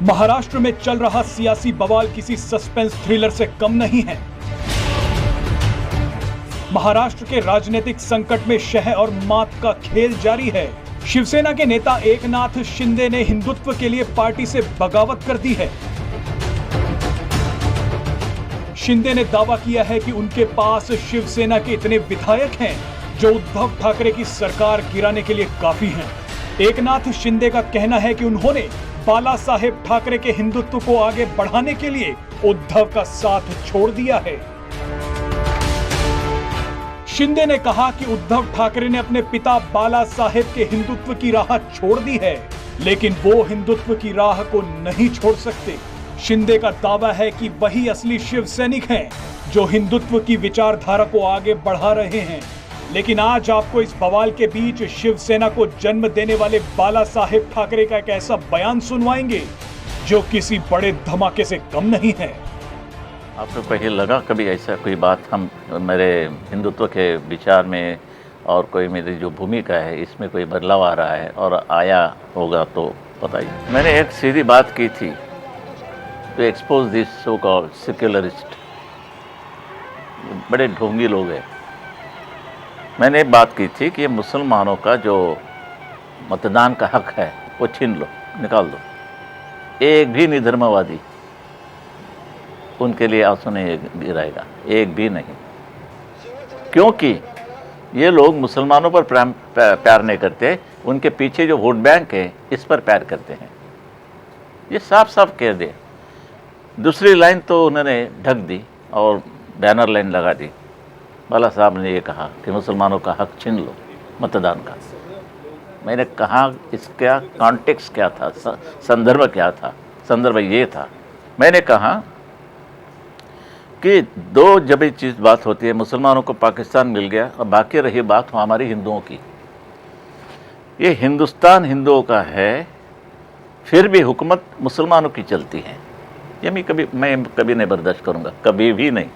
महाराष्ट्र में चल रहा सियासी बवाल किसी सस्पेंस थ्रिलर से कम नहीं है। महाराष्ट्र के राजनीतिक संकट में शह और मात का खेल जारी है। शिवसेना के नेता एकनाथ शिंदे ने हिंदुत्व के लिए पार्टी से बगावत कर दी है। शिंदे ने दावा किया है कि उनके पास शिवसेना के इतने विधायक हैं जो उद्धव ठाकरे की सरकार गिराने के लिए काफी हैं। एकनाथ शिंदे का कहना है कि उन्होंने बाला साहेब ठाकरे के हिंदुत्व को आगे बढ़ाने के लिए उद्धव का साथ छोड़ दिया है। शिंदे ने कहा कि उद्धव ठाकरे ने अपने पिता बाला साहेब के हिंदुत्व की राह छोड़ दी है, लेकिन वो हिंदुत्व की राह को नहीं छोड़ सकते। शिंदे का दावा है कि वही असली शिव सैनिक हैं जो हिंदुत्व की विचारधारा को आगे बढ़ा रहे हैं। लेकिन आज आपको इस बवाल के बीच शिवसेना को जन्म देने वाले बाला साहेब ठाकरे का एक ऐसा बयान सुनवाएंगे जो किसी बड़े धमाके से कम नहीं है। आपको कहीं लगा कभी ऐसा कोई बात हम मेरे हिंदुत्व के विचार में और कोई मेरी जो भूमिका है इसमें कोई बदलाव आ रहा है और आया होगा तो बताइए। मैंने एक सीधी बात की थी to expose this so called secularist, बड़े ढोंगी लोग हैं। मैंने बात की थी कि मुसलमानों का जो मतदान का हक है वो छीन लो, निकाल दो। एक भी निधर्मवादी उनके लिए आंसू नहीं गिराएगा, एक भी नहीं, क्योंकि ये लोग मुसलमानों पर प्यार नहीं करते, उनके पीछे जो वोट बैंक है इस पर प्यार करते हैं। ये साफ साफ कह दे। दूसरी लाइन तो उन्होंने ढक दी और बैनर लाइन लगा दी। बाला साहब ने ये कहा कि मुसलमानों का हक छीन लो मतदान का। मैंने कहा इसका कॉन्टेक्स्ट क्या था, संदर्भ क्या था? संदर्भ ये था, मैंने कहा कि दो जब चीज़ बात होती है, मुसलमानों को पाकिस्तान मिल गया और बाकी रही बात हमारी हिंदुओं की। ये हिंदुस्तान हिंदुओं का है, फिर भी हुकूमत मुसलमानों की चलती है। ये मैं कभी नहीं बर्दाश्त करूँगा, कभी भी नहीं।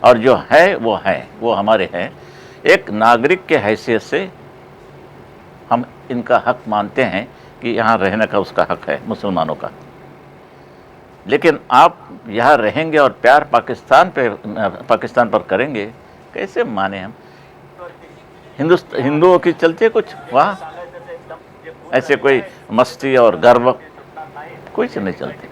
और जो है वो हमारे हैं। एक नागरिक के हैसियत से हम इनका हक मानते हैं कि यहाँ रहने का उसका हक है मुसलमानों का। लेकिन आप यहाँ रहेंगे और प्यार पाकिस्तान पर करेंगे, कैसे माने हम? हिंदुओं की चलती है कुछ वहाँ, ऐसे कोई मस्ती और गर्व कुछ नहीं चलती।